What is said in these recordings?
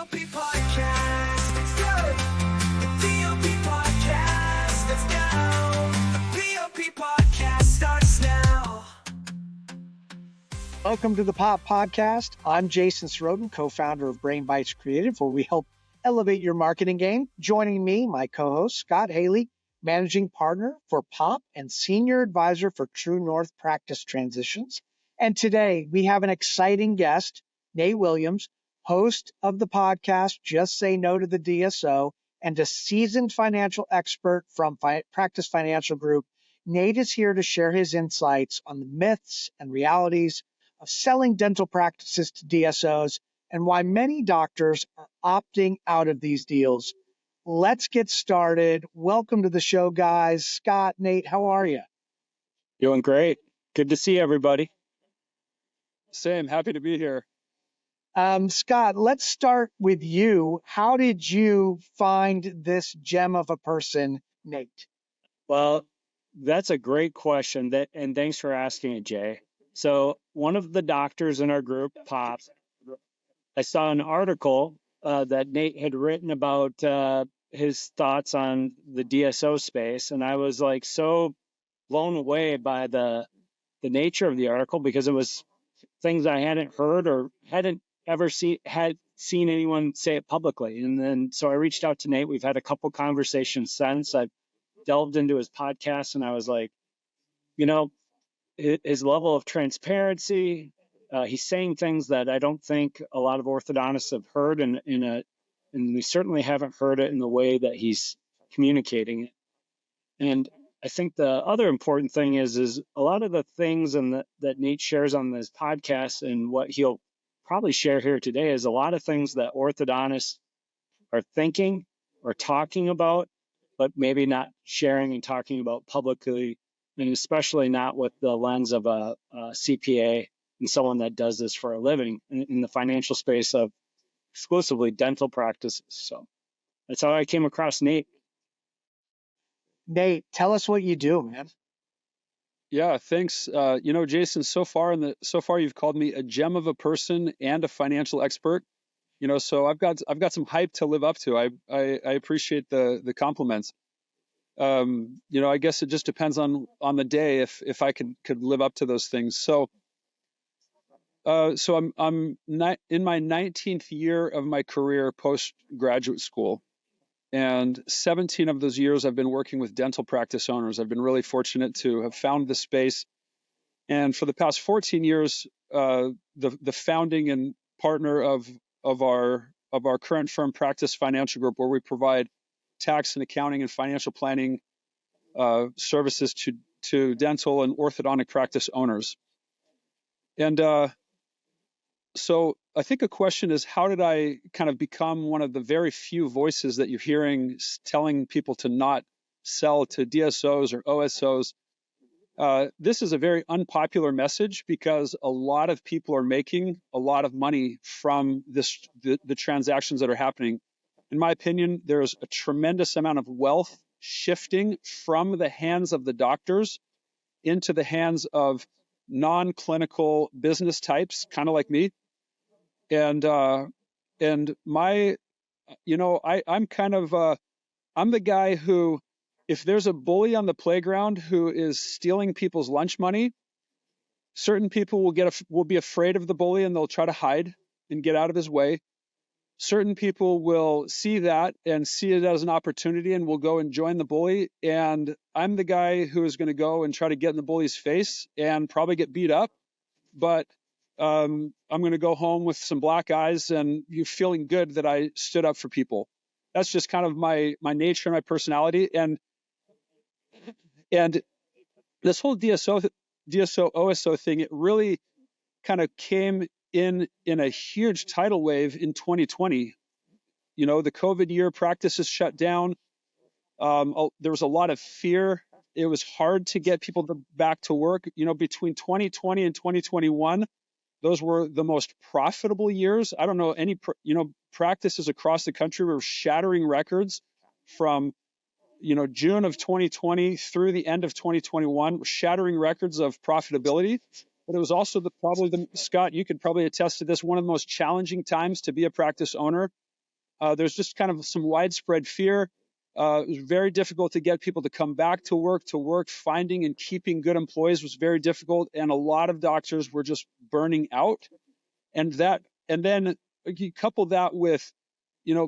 P.O.P. podcast. Let's go. The P.O.P. podcast. Let's go. The P.O.P. podcast starts now. Welcome to the P.O.P. podcast. I'm Jason Sirotin, co-founder of Brain Bites Creative, where we help elevate your marketing game. Joining me, my co-host, Scott Haley, managing partner for P.O.P. and senior advisor for True North Practice Transitions. And today we have an exciting guest, Nate Williams, host of the podcast, Just Say No to the DSO, and a seasoned financial expert from Practice Financial Group. Nate is here to share his insights on the myths and realities of selling dental practices to DSOs and why many doctors are opting out of these deals. Let's get started. Welcome to the show, guys. Scott, Nate, how are you? Doing great. Good to see everybody. Same. Happy to be here. Scott, let's start with you. How did you find this gem of a person, Nate? Well, that's a great question, and thanks for asking it, Jay. So one of the doctors in our group, P.O.P., I saw an article that Nate had written about his thoughts on the DSO space, and I was like so blown away by the nature of the article because it was things I hadn't heard or hadn't ever seen anyone say it publicly. And then so I reached out to Nate. We've had a couple conversations since. I've delved into his podcast, and I was like, his level of transparency, he's saying things that I don't think a lot of orthodontists have heard, and we certainly haven't heard it in the way that he's communicating it. And I think the other important thing is a lot of the things that Nate shares on this podcast and what he'll probably share here today is a lot of things that orthodontists are thinking or talking about, but maybe not sharing and talking about publicly, and especially not with the lens of a CPA and someone that does this for a living in the financial space of exclusively dental practices. So that's how I came across Nate. Nate, tell us what you do, man. Yeah, thanks. Jason, so far you've called me a gem of a person and a financial expert. So I've got some hype to live up to. I appreciate the compliments. I guess it just depends on the day if I could live up to those things. So I'm not in my 19th year of my career postgraduate school. And 17 of those years I've been working with dental practice owners. I've been really fortunate to have found this space. And for the past 14 years, the founding and partner of our current firm, Practice Financial Group, where we provide tax and accounting and financial planning services to dental and orthodontic practice owners. And so I think a question is, how did I kind of become one of the very few voices that you're hearing telling people to not sell to DSOs or OSOs? This is a very unpopular message because a lot of people are making a lot of money from the transactions that are happening. In my opinion, there's a tremendous amount of wealth shifting from the hands of the doctors into the hands of non-clinical business types, kind of like me. And my, I'm kind of, I'm the guy who, if there's a bully on the playground who is stealing people's lunch money, certain people will be afraid of the bully and they'll try to hide and get out of his way. Certain people will see that and see it as an opportunity and will go and join the bully. And I'm the guy who is going to go and try to get in the bully's face and probably get beat up. But I'm going to go home with some black eyes and you feeling good that I stood up for people. That's just kind of my nature and my personality. And this whole DSO OSO thing, it really kind of came in a huge tidal wave in 2020. The COVID year, practices shut down. There was a lot of fear. It was hard to get people back to work. Between 2020 and 2021, those were the most profitable years. I don't know any, practices across the country were shattering records from, June of 2020 through the end of 2021, shattering records of profitability. But it was also Scott, you could probably attest to this, one of the most challenging times to be a practice owner There's just kind of some widespread fear. It was very difficult to get people to come back to work. Finding and keeping good employees was very difficult, and a lot of doctors were just burning out. And then you couple that with,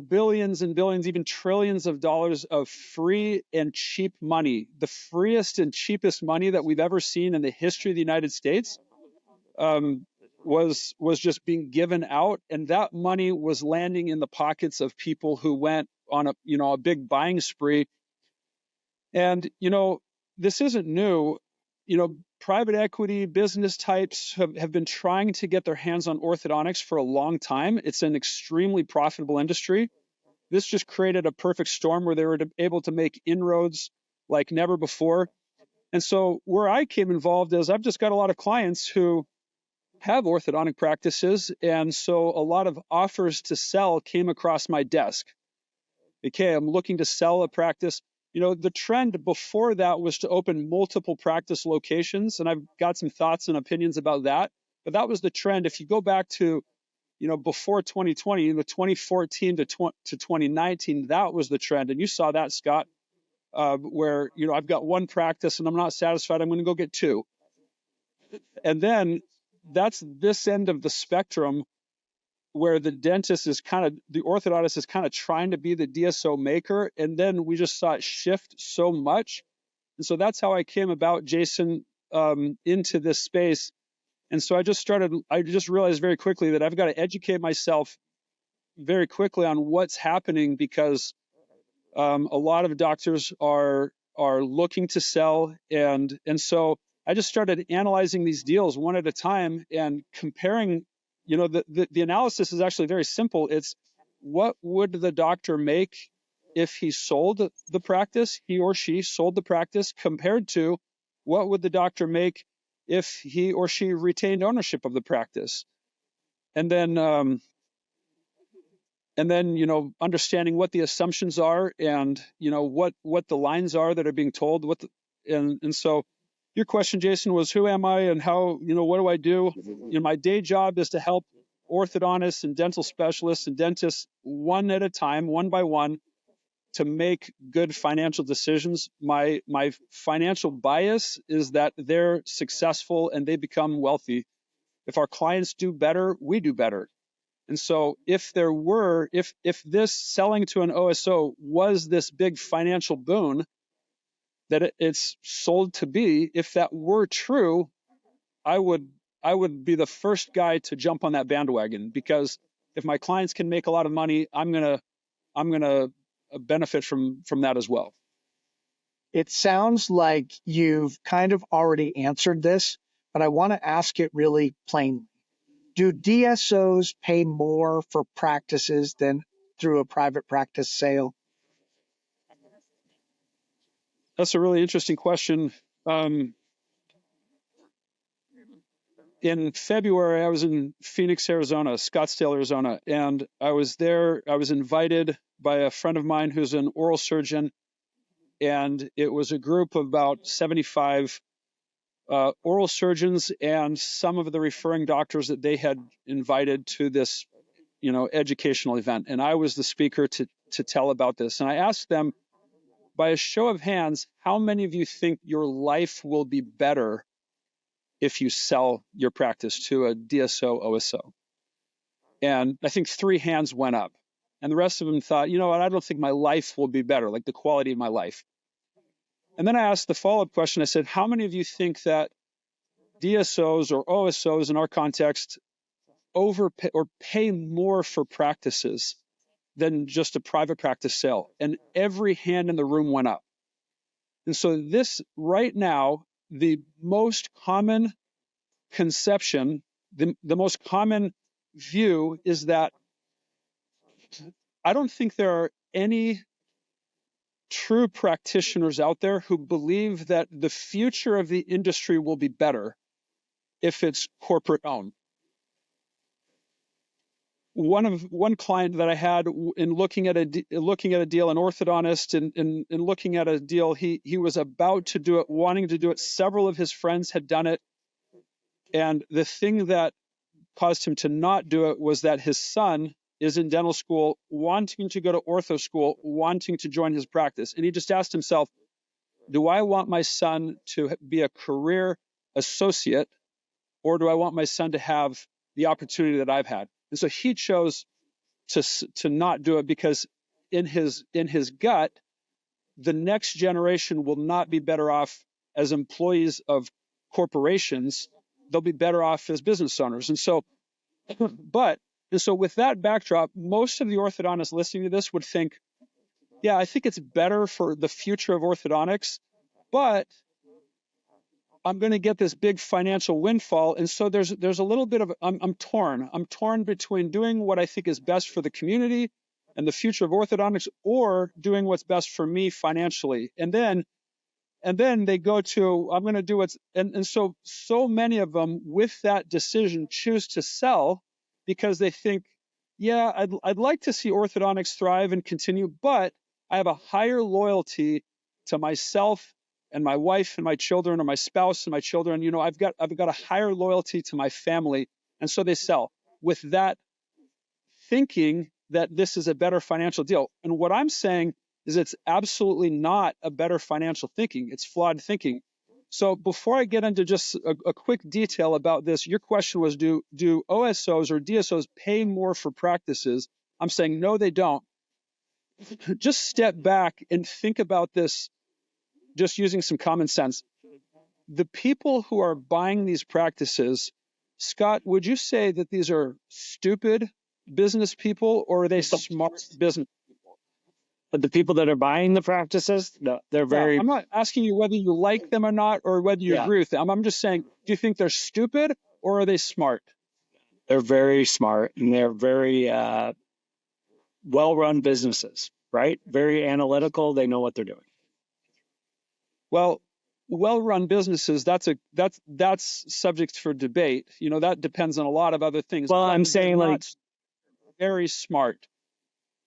billions and billions, even trillions of dollars of free and cheap money, the freest and cheapest money that we've ever seen in the history of the United States, was just being given out, and that money was landing in the pockets of people who went on a big buying spree. And this isn't new. Private equity business types have been trying to get their hands on orthodontics for a long time. It's an extremely profitable industry. This just created a perfect storm where they were able to make inroads like never before. And so where I came involved is I've just got a lot of clients who have orthodontic practices, and so a lot of offers to sell came across my desk. Okay, I'm looking to sell a practice. The trend before that was to open multiple practice locations, and I've got some thoughts and opinions about that. But that was the trend. If you go back to, before 2020, 2014 to 2019, that was the trend. And you saw that, Scott, where, I've got one practice and I'm not satisfied. I'm going to go get two. And then that's this end of the spectrum, where the orthodontist is kind of trying to be the DSO maker. And then we just saw it shift so much. And so that's how I came about, Jason, into this space. And so I just realized very quickly that I've got to educate myself very quickly on what's happening, because a lot of doctors are looking to sell. And so I just started analyzing these deals one at a time and comparing. The analysis is actually very simple. It's what would the doctor make if he sold the practice, he or she sold the practice, compared to what would the doctor make if he or she retained ownership of the practice. And then understanding what the assumptions are, and what the lines are that are being told. And so your question, Jason, was who am I and how, what do I do? My day job is to help orthodontists and dental specialists and dentists one at a time, one by one, to make good financial decisions. My financial bias is that they're successful and they become wealthy. If our clients do better, we do better. And so if this selling to an OSO was this big financial boon that it's sold to be, if that were true, I would be the first guy to jump on that bandwagon, because if my clients can make a lot of money, I'm gonna benefit from that as well. It sounds like you've kind of already answered this, but I want to ask it really plainly. Do DSOs pay more for practices than through a private practice sale? That's a really interesting question. In February, I was in Phoenix, Arizona, Scottsdale, Arizona, and I was there. I was invited by a friend of mine who's an oral surgeon, and it was a group of about 75 oral surgeons and some of the referring doctors that they had invited to this, educational event. And I was the speaker to tell about this. And I asked them, by a show of hands, how many of you think your life will be better if you sell your practice to a DSO OSO? And I think 3 hands went up. And the rest of them thought, I don't think my life will be better, like the quality of my life. And then I asked the follow-up question. I said, how many of you think that DSOs or OSOs in our context overpay or pay more for practices than just a private practice sale? And every hand in the room went up. And so this right now, the most common conception, the most common view is that I don't think there are any true practitioners out there who believe that the future of the industry will be better if it's corporate owned. One client that I had in looking at a deal, an orthodontist, and looking at a deal, he was about to do it, wanting to do it. Several of his friends had done it, and the thing that caused him to not do it was that his son is in dental school, wanting to go to ortho school, wanting to join his practice. And he just asked himself, do I want my son to be a career associate, or do I want my son to have the opportunity that I've had? And so he chose to not do it, because in his gut, the next generation will not be better off as employees of corporations. They'll be better off as business owners. And so with that backdrop, most of the orthodontists listening to this would think, yeah, I think it's better for the future of orthodontics, but I'm going to get this big financial windfall. And so there's a little bit of, I'm torn. I'm torn between doing what I think is best for the community and the future of orthodontics, or doing what's best for me financially. And then they go to, I'm going to do what's, and so many of them with that decision choose to sell, because they think, yeah, I'd like to see orthodontics thrive and continue, but I have a higher loyalty to myself and my wife and my children, or my spouse and my children. I've got a higher loyalty to my family. And so they sell with that thinking that this is a better financial deal. And what I'm saying is it's absolutely not a better financial thinking. It's flawed thinking. So before I get into just a quick detail about this, your question was, do OSOs or DSOs pay more for practices? I'm saying no, they don't. Just step back and think about this, just using some common sense. The people who are buying these practices, Scott, would you say that these are stupid business people, or are they smart business people? But the people that are buying the practices, no, they're very. Yeah, I'm not asking you whether you like them or not, or whether you agree with them. I'm just saying, do you think they're stupid, or are they smart? They're very smart, and they're very well-run businesses, right? Very analytical. They know what they're doing. Well-run businesses, that's subject for debate. That depends on a lot of other things. Well, I'm saying, like, very smart.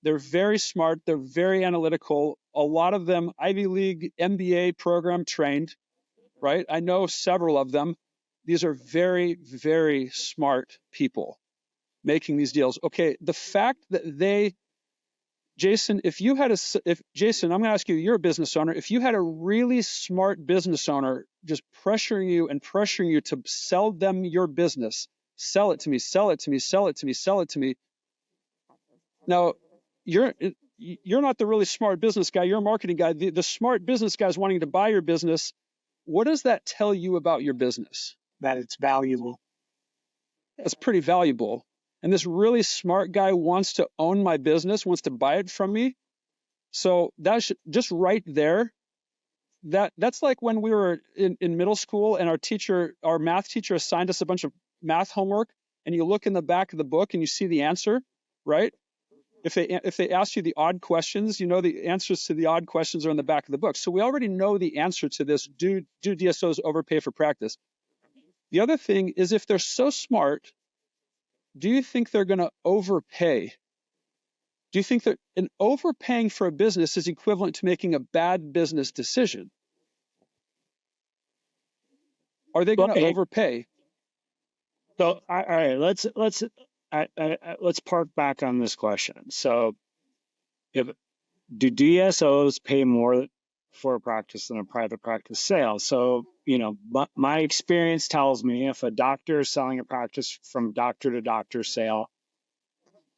They're very smart. They're very analytical. A lot of them Ivy League MBA program trained, right? I know several of them. These are very, very smart people making these deals. Okay, the fact that Jason, Jason, I'm going to ask you, you're a business owner. If you had a really smart business owner just pressuring you to sell them your business, sell it to me, sell it to me, sell it to me, sell it to me. Now, you're not the really smart business guy. You're a marketing guy. The smart business guy is wanting to buy your business. What does that tell you about your business? That it's valuable. That's pretty valuable. And this really smart guy wants to own my business, wants to buy it from me. So that's just right there. That's like when we were in middle school and our math teacher assigned us a bunch of math homework, and you look in the back of the book and you see the answer, right? If they ask you the odd questions, the answers to the odd questions are in the back of the book. So we already know the answer to this. Do DSOs overpay for practice? The other thing is, if they're so smart, do you think they're going to overpay? Do you think that overpaying for a business is equivalent to making a bad business decision? Are they going to overpay? So, all right, let's park back on this question. So, do DSOs pay more for a practice than a private practice sale? So, my experience tells me, if a doctor is selling a practice from doctor to doctor sale,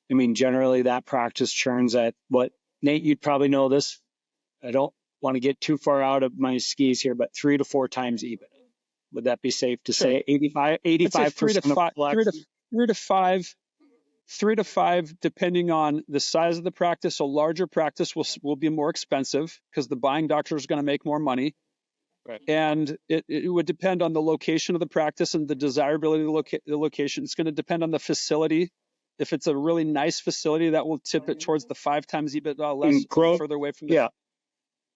I mean, generally that practice churns at what, Nate, you'd probably know this. I don't want to get too far out of my skis here, but 3 to 4 times EBITDA. Would that be safe to say? 85% of 3 to 5, depending on the size of the practice. A larger practice will be more expensive because the buying doctor is going to make more money. Right. And it would depend on the location of the practice and the desirability of the location. It's going to depend on the facility. If it's a really nice facility, that will tip it towards the 5 times EBITDA, less growth, further away from the. Yeah.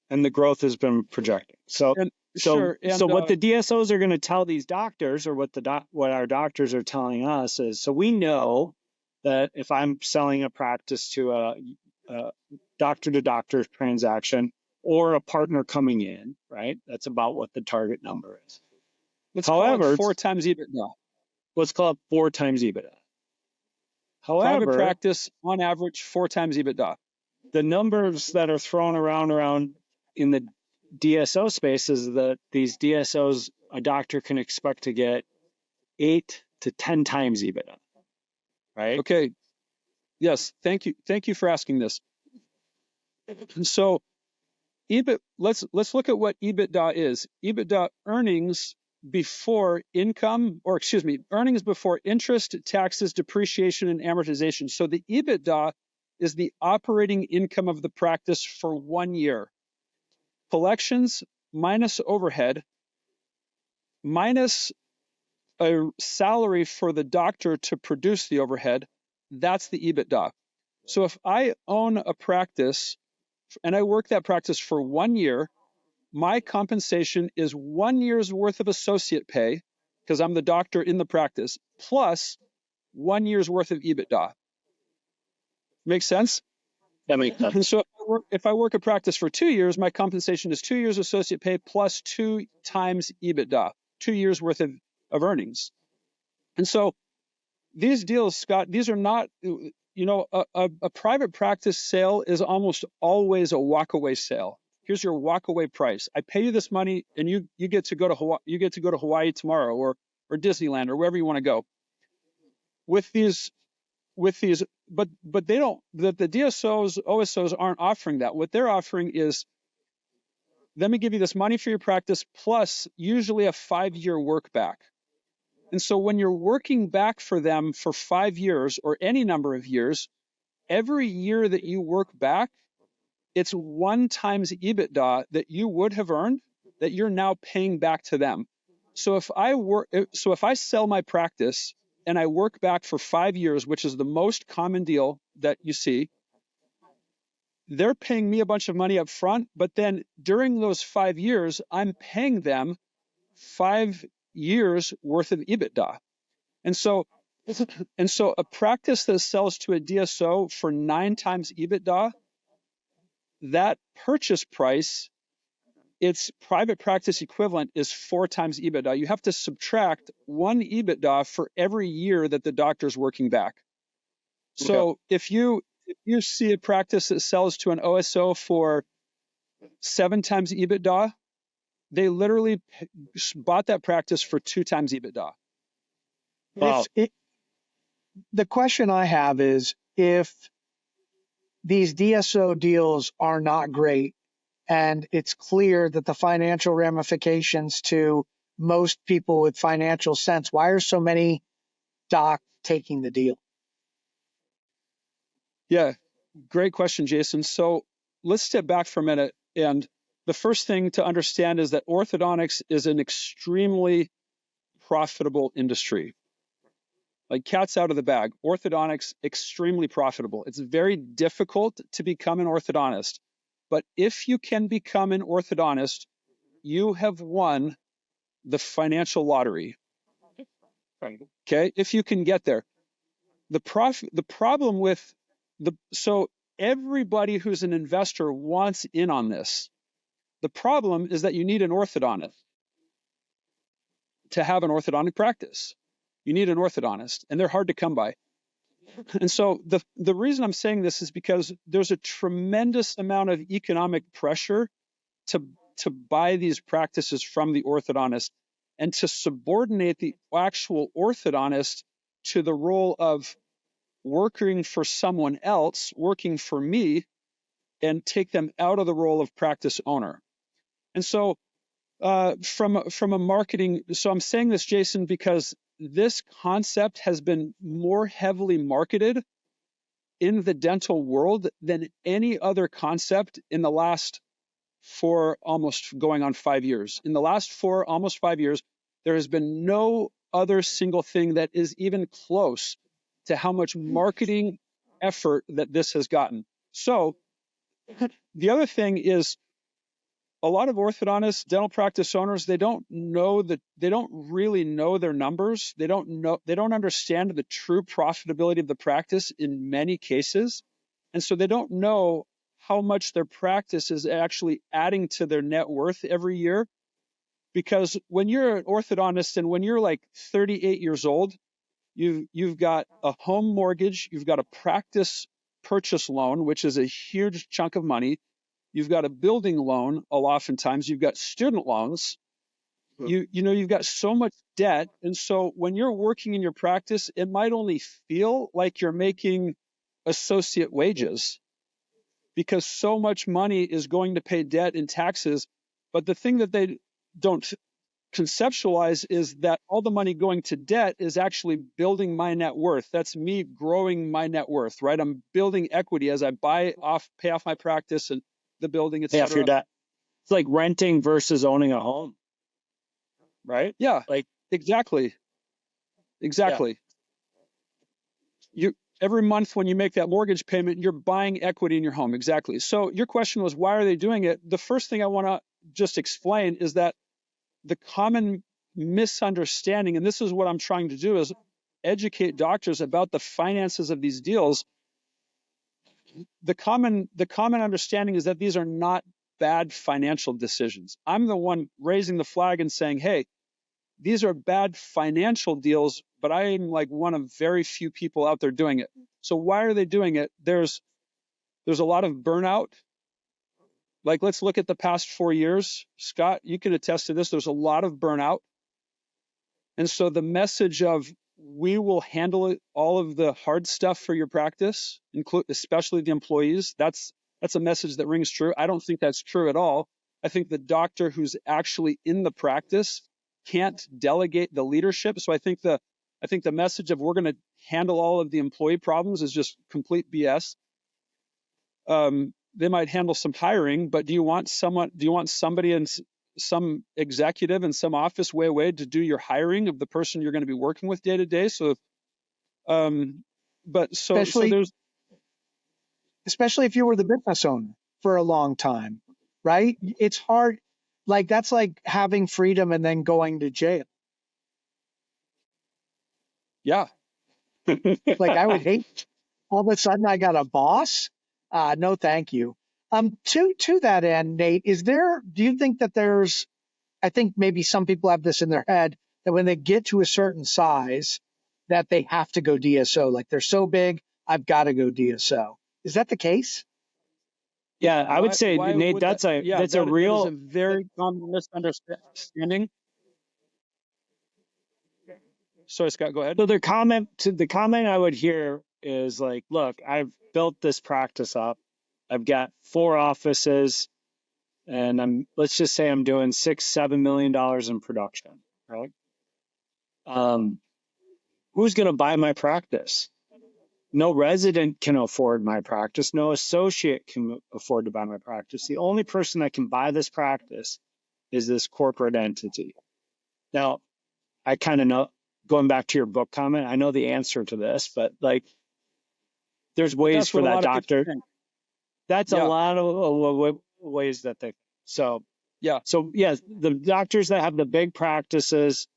And the growth has been projecting. So what the DSOs are going to tell these doctors, or what our doctors are telling us, is, so we know that if I'm selling a practice to a doctor-to-doctor transaction, or a partner coming in, right? That's about what the target number is. Let's call it 4 times EBITDA. Let's call it 4 times EBITDA. Private However, practice, on average, 4 times EBITDA. the numbers that are thrown around in the DSO space is that these DSOs, a doctor can expect to get 8 to 10 times EBITDA, right? Okay. Yes. Thank you. Thank you for asking this. So let's look at what EBITDA is. EBITDA, earnings before income, or excuse me, earnings before interest, taxes, depreciation, and amortization. So the EBITDA is the operating income of the practice for 1 year. Collections minus overhead minus a salary for the doctor to produce the overhead, that's the EBITDA. So if I own a practice and I work that practice for 1 year, my compensation is 1 year's worth of associate pay, because I'm the doctor in the practice, plus 1 year's worth of EBITDA. Make sense? That makes sense. And so if I work a practice for 2 years, my compensation is 2 years associate pay plus 2 times EBITDA, 2 years worth of earnings. And so these deals, Scott, these are not, a private practice sale is almost always a walkaway sale. Here's your walkaway price. I pay you this money, and you get to go to Hawaii. You get to go to Hawaii tomorrow, or Disneyland, or wherever you want to go. With these, but they don't. The DSOs, OSOs aren't offering that. What they're offering is, let me give you this money for your practice, plus usually a 5-year work back. And so when you're working back for them for 5 years or any number of years, every year that you work back, it's 1 times EBITDA that you would have earned that you're now paying back to them. So if I sell my practice and I work back for 5 years, which is the most common deal that you see, they're paying me a bunch of money up front, but then during those 5 years, I'm paying them 5 years worth of EBITDA. And so a practice that sells to a DSO for 9 times EBITDA, that purchase price, its private practice equivalent is 4 times EBITDA. You have to subtract 1 EBITDA for every year that the doctor's working back. So if you see a practice that sells to an OSO for 7 times EBITDA, they literally bought that practice for 2 times EBITDA. Wow. The question I have is, if these DSO deals are not great, and it's clear that the financial ramifications to most people with financial sense, why are so many docs taking the deal? Yeah, great question, Jason. So let's step back for a minute. And the first thing to understand is that orthodontics is an extremely profitable industry. Like cat's out of the bag. Orthodontics, extremely profitable. It's very difficult to become an orthodontist. But if you can become an orthodontist, you have won the financial lottery. Okay, if you can get there. The problem with so everybody who's an investor wants in on this. The problem is that you need an orthodontist to have an orthodontic practice. You need an orthodontist, and they're hard to come by. And so the reason I'm saying this is because there's a tremendous amount of economic pressure to buy these practices from the orthodontist and to subordinate the actual orthodontist to the role of working for someone else, working for me, and take them out of the role of practice owner. And so from a marketing, so I'm saying this, Jason, because this concept has been more heavily marketed in the dental world than any other concept in the last 4, almost going on 5 years. In the last 4, almost 5 years, there has been no other single thing that is even close to how much marketing effort that this has gotten. So the other thing is, a lot of orthodontists, dental practice owners, they don't really know their numbers. They don't understand the true profitability of the practice in many cases. And so they don't know how much their practice is actually adding to their net worth every year. Because when you're an orthodontist and when you're like 38 years old, You've got a home mortgage, you've got a practice purchase loan, which is a huge chunk of money. You've got a building loan, oftentimes you've got student loans. You've got so much debt. And so when you're working in your practice, it might only feel like you're making associate wages because so much money is going to pay debt and taxes. But the thing that they don't conceptualize is that all the money going to debt is actually building my net worth. That's me growing my net worth, right? I'm building equity as I pay off my practice and the building, et Pay off your cetera. debt. It's like renting versus owning a home, right? Yeah, Like, exactly. You every month when you make that mortgage payment, you're buying equity in your home. Exactly. So your question was, why are they doing it? The first thing I want to just explain is that the common misunderstanding, and this is what I'm trying to do, is educate doctors about the finances of these deals. The common understanding is that these are not bad financial decisions. I'm the one raising the flag and saying, hey, these are bad financial deals, but I am like one of very few people out there doing it. So why are they doing it? There's a lot of burnout. Like, let's look at the past 4 years. Scott, you can attest to this. There's a lot of burnout. And so the message of we will handle it, all of the hard stuff for your practice, especially the employees, that's a message that rings true. I don't think that's true at all. I think the doctor who's actually in the practice can't delegate the leadership. So I think the message of we're going to handle all of the employee problems is just complete BS. They might handle some hiring, but do you want somebody in some executive in some office way to do your hiring of the person you're going to be working with day to day? So, Especially if you were the business owner for a long time, right? It's hard. Like that's like having freedom and then going to jail. yeah. Like I would hate all of a sudden I got a boss. No, thank you. To that end, Nate, do you think that I think maybe some people have this in their head that when they get to a certain size that they have to go DSO, like they're so big, I've got to go DSO. Is that the case? yeah, I would say, Why Nate, would that's that? Yeah, a that is real. a very common misunderstanding. Sorry, Scott, go ahead. So the comment I would hear is like, look, I've built this practice up. I've got 4 offices, and let's just say I'm doing $6-7 million in production, right? Who's going to buy my practice? No resident can afford my practice. No associate can afford to buy my practice. The only person that can buy this practice is this corporate entity. Now, I kind of know, going back to your book comment, I know the answer to this, but like, there's ways for that doctor. That's a lot of ways that they. So yeah. So yeah, the doctors that have the big practices,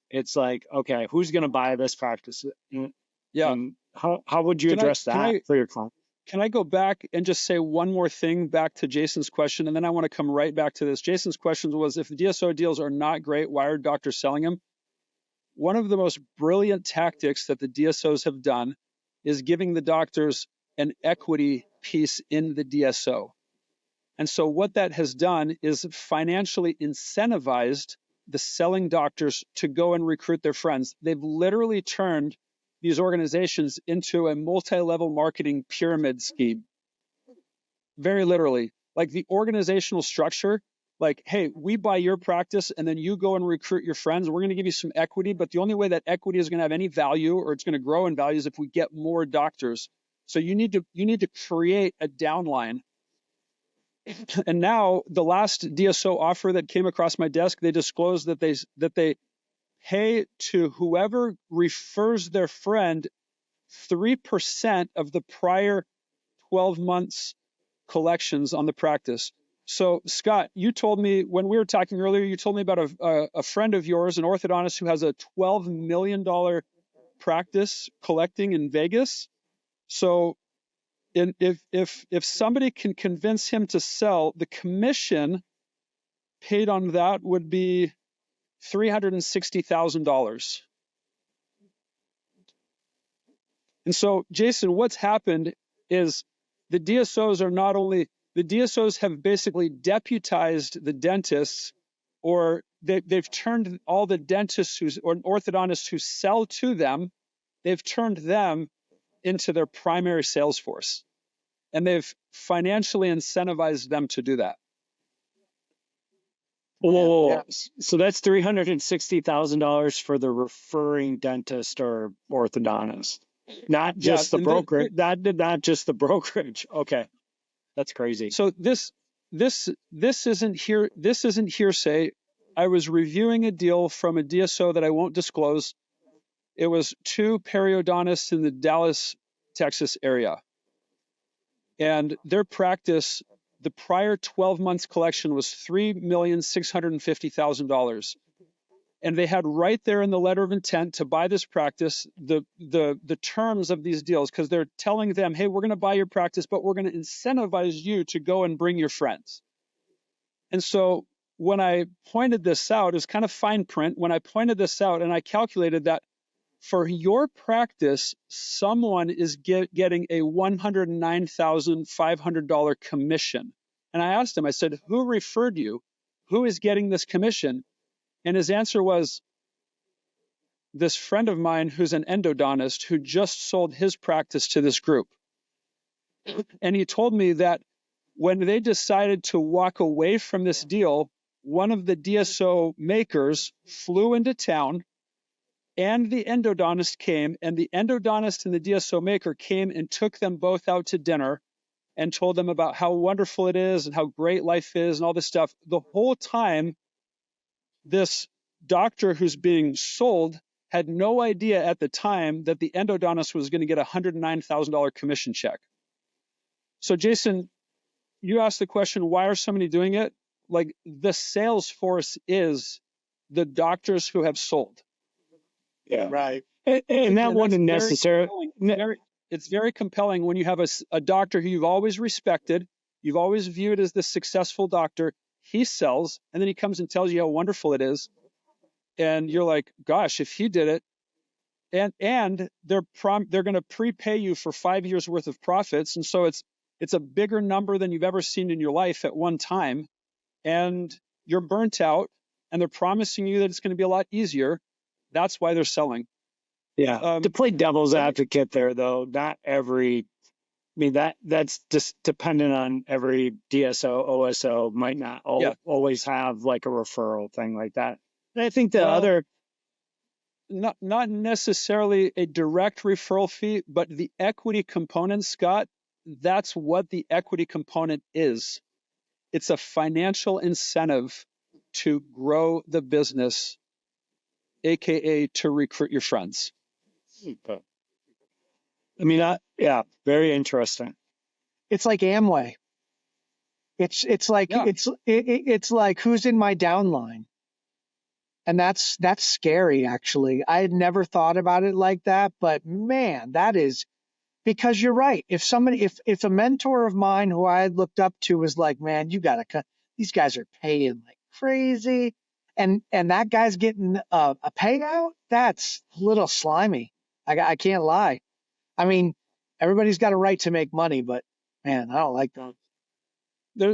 it's like, okay, who's going to buy this practice? Yeah. And how would you address that for your client? Can I go back and just say one more thing back to Jason's question, and then I want to come right back to this. Jason's question was, if the DSO deals are not great, why are doctors selling them? One of the most brilliant tactics that the DSOs have done is giving the doctors an equity piece in the DSO. And so what that has done is financially incentivized the selling doctors to go and recruit their friends. They've literally turned these organizations into a multi-level marketing pyramid scheme. Very literally. Like the organizational structure, like, hey, we buy your practice and then you go and recruit your friends. We're going to give you some equity, but the only way that equity is going to have any value or it's going to grow in value is if we get more doctors. So you need to create a downline. And now the last DSO offer that came across my desk, they disclosed that they pay to whoever refers their friend 3% of the prior 12 months collections on the practice. So Scott, you told me when we were talking earlier, you told me about a friend of yours, an orthodontist who has a $12 million practice collecting in Vegas. So if somebody can convince him to sell, the commission paid on that would be $360,000. And so, Jason, what's happened is the DSOs are not only, the DSOs have basically deputized the dentists, or they've turned all the dentists or orthodontists who sell to them, they've turned them into their primary sales force. And they've financially incentivized them to do that. Whoa. Yeah. So that's $360,000 for the referring dentist or orthodontist, not just the and brokerage. Not just the brokerage. Okay, that's crazy. So this isn't hearsay. I was reviewing a deal from a DSO that I won't disclose. It was 2 periodontists in the Dallas, Texas area. And their practice, the prior 12 months collection was $3,650,000. And they had right there in the letter of intent to buy this practice the terms of these deals, because they're telling them, hey, we're going to buy your practice, but we're going to incentivize you to go and bring your friends. And so when I pointed this out, it was kind of fine print. When I pointed this out and I calculated that for your practice, someone is getting a $109,500 commission. And I asked him, I said, who referred you? Who is getting this commission? And his answer was, this friend of mine who's an endodontist who just sold his practice to this group. And he told me that when they decided to walk away from this deal, one of the DSO makers flew into town, and the endodontist came, and the endodontist and the DSO maker came and took them both out to dinner and told them about how wonderful it is and how great life is and all this stuff. The whole time, this doctor who's being sold had no idea at the time that the endodontist was going to get a $109,000 commission check. So, Jason, you asked the question, why are so many doing it? Like, the sales force is the doctors who have sold. Yeah. Right. And that wasn't necessary. It's very compelling when you have a doctor who you've always respected, you've always viewed as the successful doctor. He sells, and then he comes and tells you how wonderful it is. And you're like, gosh, if he did it, and they're going to prepay you for 5 years worth of profits. And so it's a bigger number than you've ever seen in your life at one time. And you're burnt out, and they're promising you that it's going to be a lot easier. That's why they're selling. Yeah. To play devil's advocate there, though, not every, that's just dependent on every DSO, OSO might not always have like a referral thing like that. And I think not necessarily a direct referral fee, but the equity component, Scott, that's what the equity component is. It's a financial incentive to grow the business, AKA to recruit your friends. Very interesting. It's like Amway. It's like it's like who's in my downline. And that's scary, actually. I had never thought about it like that, but man, that is, because you're right. If a mentor of mine who I had looked up to was like, man, you gotta cut, these guys are paying like crazy, and that guy's getting a payout, that's a little slimy. I can't lie. I mean, everybody's got a right to make money, but man, I don't like that.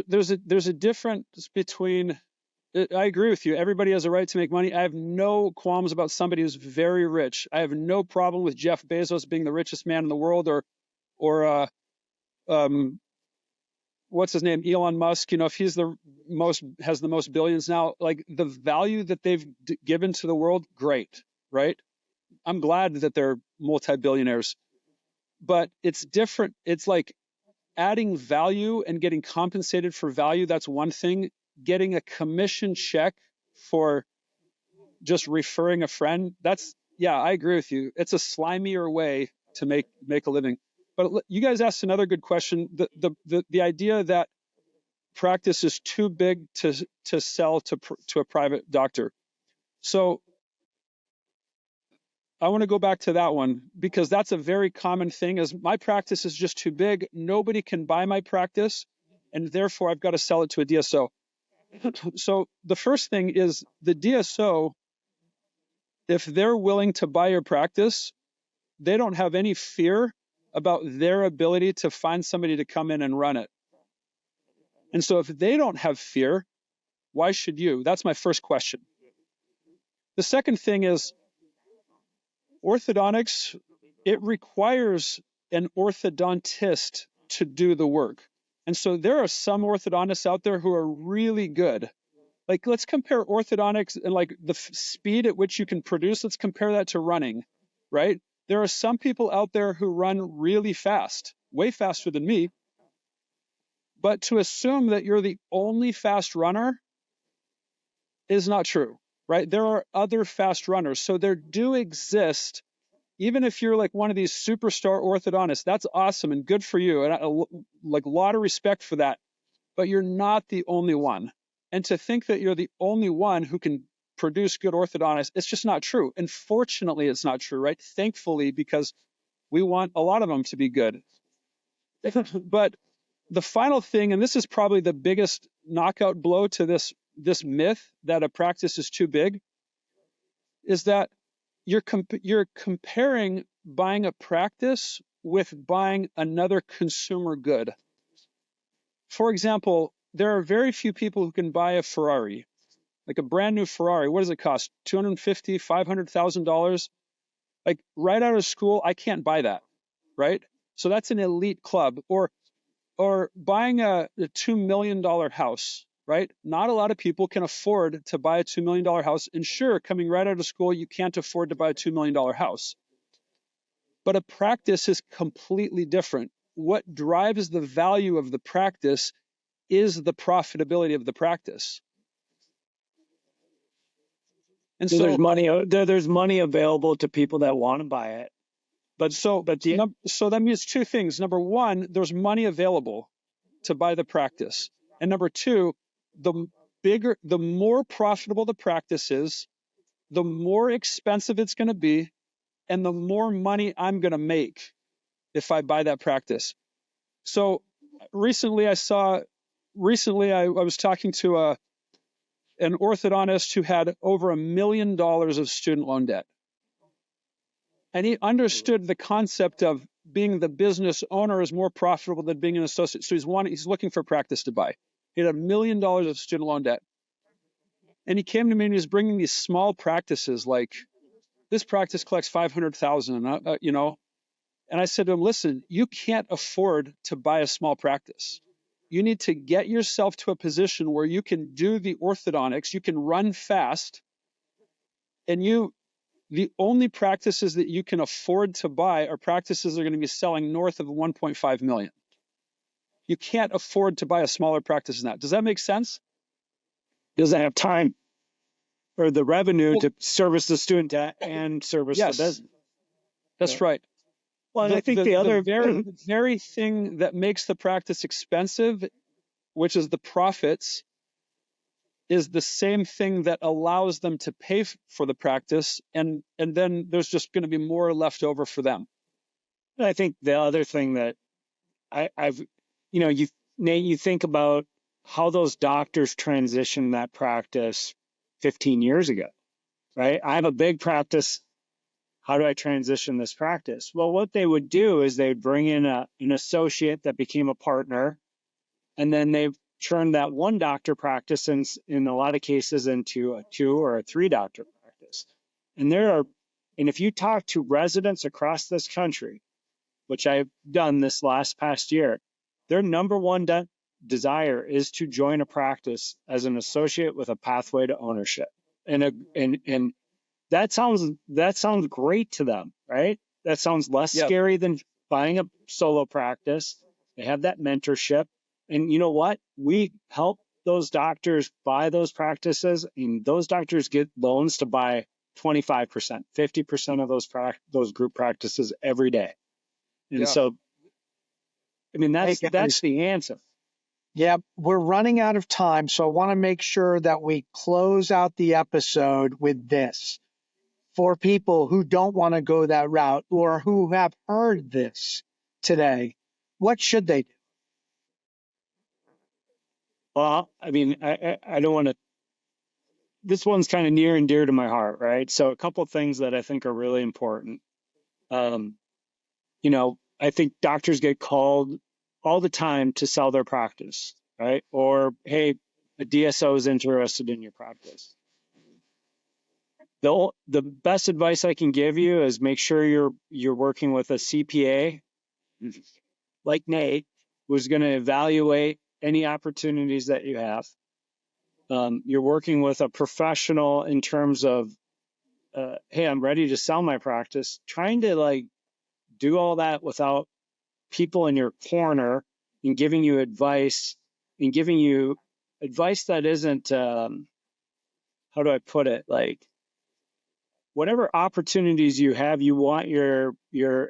There's a difference between, I agree with you. Everybody has a right to make money. I have no qualms about somebody who's very rich. I have no problem with Jeff Bezos being the richest man in the world, or what's his name, Elon Musk. You know, if he's has the most billions now, like the value that they've given to the world, great, right? I'm glad that they're multi-billionaires, but it's different. It's like adding value and getting compensated for value. That's one thing. Getting a commission check for just referring a friend, I agree with you. It's a slimier way to make a living. But you guys asked another good question. The idea that practice is too big to sell to a private doctor. So I want to go back to that one, because that's a very common thing, is my practice is just too big. Nobody can buy my practice, and therefore I've got to sell it to a DSO. So the first thing is the DSO, if they're willing to buy your practice, they don't have any fear about their ability to find somebody to come in and run it. And so if they don't have fear, why should you? That's my first question. The second thing is orthodontics, it requires an orthodontist to do the work. And so there are some orthodontists out there who are really good. Like, let's compare orthodontics and like the speed at which you can produce. Let's compare that to running, right? There are some people out there who run really fast, way faster than me. But to assume that you're the only fast runner is not true, right? There are other fast runners. So there do exist, even if you're like one of these superstar orthodontists, that's awesome and good for you. And like a lot of respect for that, but you're not the only one. And to think that you're the only one who can produce good orthodontists, it's just not true. And fortunately, it's not true, right? Thankfully, because we want a lot of them to be good. But the final thing, and this is probably the biggest knockout blow to this myth that a practice is too big, is that you're comparing buying a practice with buying another consumer good. For example, there are very few people who can buy a Ferrari, like a brand new Ferrari. What does it cost? $250,000, $500,000? Like right out of school, I can't buy that, right? So that's an elite club. Or buying a $2 million house, right? Not a lot of people can afford to buy a $2 million house. And sure, coming right out of school, you can't afford to buy a $2 million house. But a practice is completely different. What drives the value of the practice is the profitability of the practice. And so there's money available to people that want to buy it. So that means two things. Number one, there's money available to buy the practice. And number two, the more profitable the practice is, the more expensive it's going to be, and the more money I'm going to make if I buy that practice. So recently I was talking to an orthodontist who had over $1 million of student loan debt. And he understood the concept of being the business owner is more profitable than being an associate. So he's looking for practice to buy. He had $1 million of student loan debt. And he came to me and he was bringing these small practices, like this practice collects $500,000, And I said to him, listen, you can't afford to buy a small practice. You need to get yourself to a position where you can do the orthodontics, you can run fast, and the only practices that you can afford to buy are practices that are going to be selling north of 1.5 million. You can't afford to buy a smaller practice than that. Does that make sense? Doesn't have time or the revenue to service the student debt and service the business. That's right. Well, I think the very thing that makes the practice expensive, which is the profits, is the same thing that allows them to pay for the practice, and then there's just going to be more left over for them. I think the other thing that Nate, you think about how those doctors transitioned that practice 15 years ago, right? I have a big practice. How do I transition this practice? Well, what they would do is they'd bring in an associate that became a partner, and then they turned that one doctor practice in a lot of cases into a 2 or a 3 doctor practice. And if you talk to residents across this country, which I've done this past year, their number one desire is to join a practice as an associate with a pathway to ownership. And that sounds great to them, right? That sounds less scary than buying a solo practice. They have that mentorship. And you know what? We help those doctors buy those practices, and those doctors get loans to buy 25%, 50% of those group practices every day. And so, I mean, that's the answer. Yeah, we're running out of time, so I want to make sure that we close out the episode with this. For people who don't want to go that route or who have heard this today, what should they do? Well, I mean, I don't want to. This one's kind of near and dear to my heart, right? So a couple of things that I think are really important. You know, I think doctors get called all the time to sell their practice, right? Or, hey, a DSO is interested in your practice. The best advice I can give you is make sure you're working with a CPA like Nate, who's going to evaluate any opportunities that you have. You're working with a professional in terms of, hey, I'm ready to sell my practice. Trying to like do all that without people in your corner and giving you advice that isn't, how do I put it? Like, whatever opportunities you have, you want your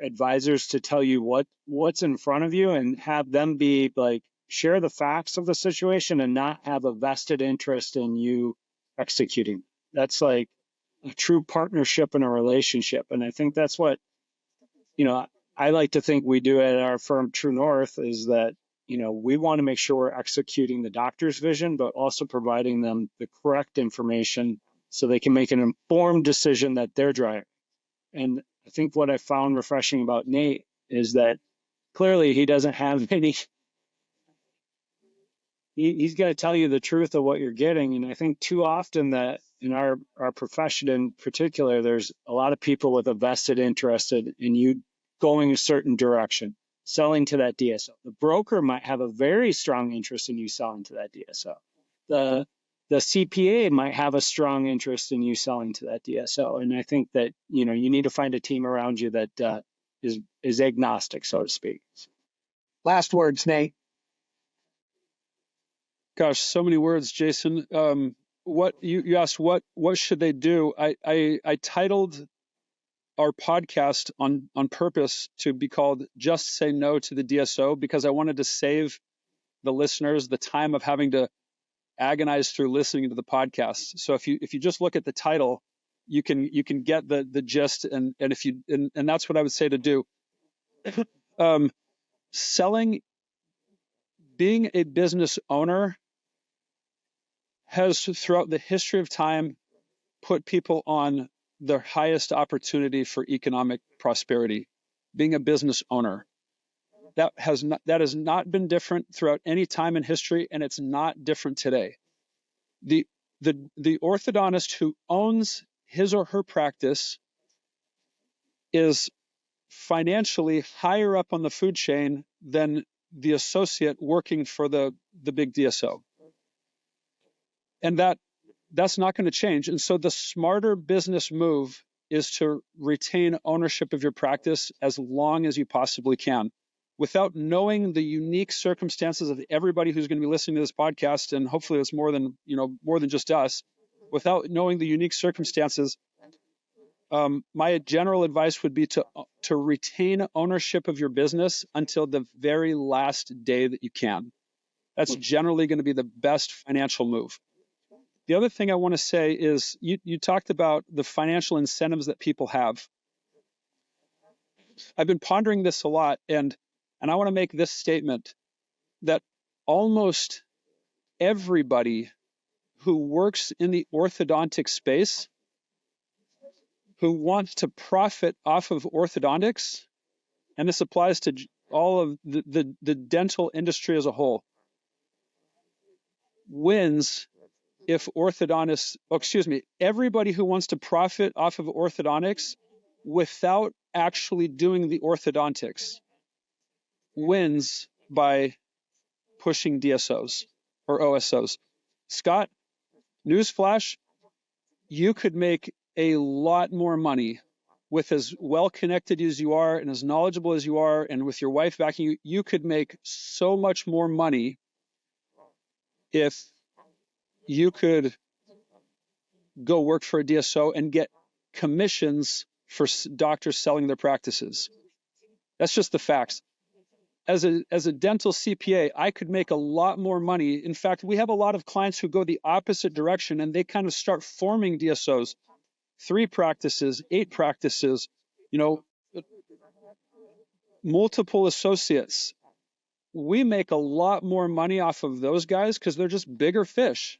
advisors to tell you what's in front of you and have them be like share the facts of the situation and not have a vested interest in you executing. That's like a true partnership in a relationship. And I think that's what, you know, I like to think we do at our firm True North is that, you know, we want to make sure we're executing the doctor's vision, but also providing them the correct information so they can make an informed decision that they're driving. And I think what I found refreshing about Nate is that clearly he doesn't have any, he's going to tell you the truth of what you're getting. And I think too often that in our profession in particular, there's a lot of people with a vested interest in you going a certain direction, selling to that DSO. The broker might have a very strong interest in you selling to that DSO. The CPA might have a strong interest in you selling to that DSO. And I think that, you know, you need to find a team around you that is agnostic, so to speak. Last words, Nate. Gosh, so many words, Jason. What you asked, what should they do? I titled our podcast on purpose to be called "Just Say No to the DSO" because I wanted to save the listeners the time of having to agonize through listening to the podcast. So if you just look at the title, you can get the gist, and if you and that's what I would say to do. Selling, being a business owner has throughout the history of time put people on their highest opportunity for economic prosperity. Being a business owner, that has not been different throughout any time in history, and it's not different today. The orthodontist who owns his or her practice is financially higher up on the food chain than the associate working for the big DSO. And that's not going to change. And so the smarter business move is to retain ownership of your practice as long as you possibly can, without knowing the unique circumstances of everybody who's going to be listening to this podcast. And hopefully it's more than just us. Without knowing the unique circumstances, my general advice would be to retain ownership of your business until the very last day that you can. That's generally going to be the best financial move. The other thing I want to say is you talked about the financial incentives that people have. I've been pondering this a lot, and I want to make this statement that almost everybody who works in the orthodontic space who wants to profit off of orthodontics, and this applies to all of the dental industry as a whole, wins if everybody who wants to profit off of orthodontics without actually doing the orthodontics wins by pushing DSOs or OSOs. Scott, newsflash, you could make a lot more money with as well connected as you are and as knowledgeable as you are, and with your wife backing you. You could make so much more money if you could go work for a DSO and get commissions for doctors selling their practices. That's just the facts. As a dental CPA, I could make a lot more money. In fact, we have a lot of clients who go the opposite direction, and they kind of start forming DSOs, 3 practices, 8 practices, multiple associates. We make a lot more money off of those guys because they're just bigger fish.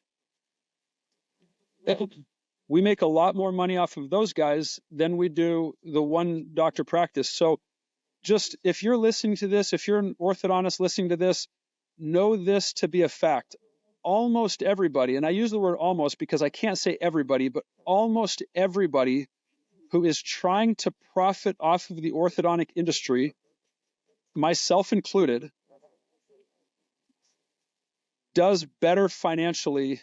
We make a lot more money off of those guys than we do the one doctor practice. So just if you're listening to this, if you're an orthodontist listening to this, know this to be a fact. Almost everybody, and I use the word almost because I can't say everybody, but almost everybody who is trying to profit off of the orthodontic industry, myself included, does better financially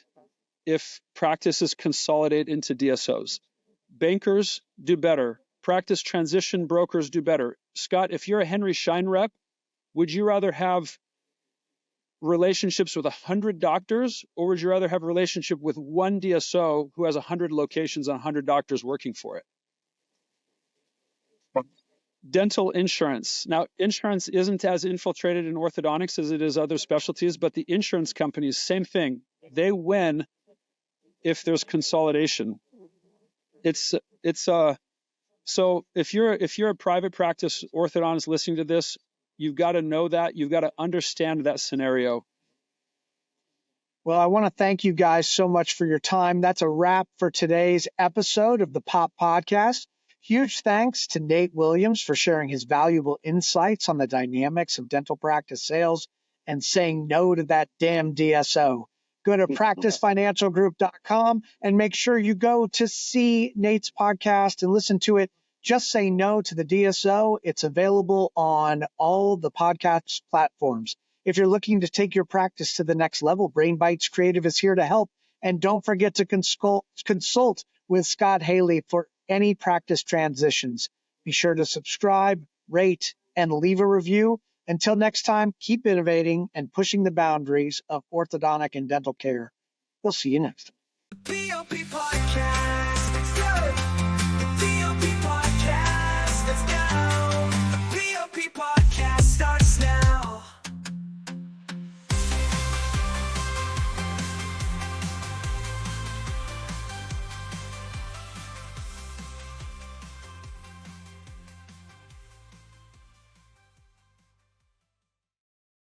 if practices consolidate into DSOs. Bankers do better. Practice transition brokers do better. Scott, if you're a Henry Schein rep, would you rather have relationships with 100 doctors, or would you rather have a relationship with one DSO who has 100 locations and 100 doctors working for it? Dental insurance. Now, insurance isn't as infiltrated in orthodontics as it is other specialties, but the insurance companies, same thing. They win if there's consolidation. So if you're a private practice orthodontist listening to this, you've got to know that. You've got to understand that scenario. Well, I want to thank you guys so much for your time. That's a wrap for today's episode of the P.O.P podcast. Huge thanks to Nate Williams for sharing his valuable insights on the dynamics of dental practice sales and saying no to that damn DSO. Go to practicefinancialgroup.com and make sure you go to see Nate's podcast and listen to it. Just Say No to the DSO. It's available on all the podcast platforms. If you're looking to take your practice to the next level, Brain Bites Creative is here to help. And don't forget to consult with Scott Haley for any practice transitions. Be sure to subscribe, rate, and leave a review. Until next time, keep innovating and pushing the boundaries of orthodontic and dental care. We'll see you next time. P.O.P.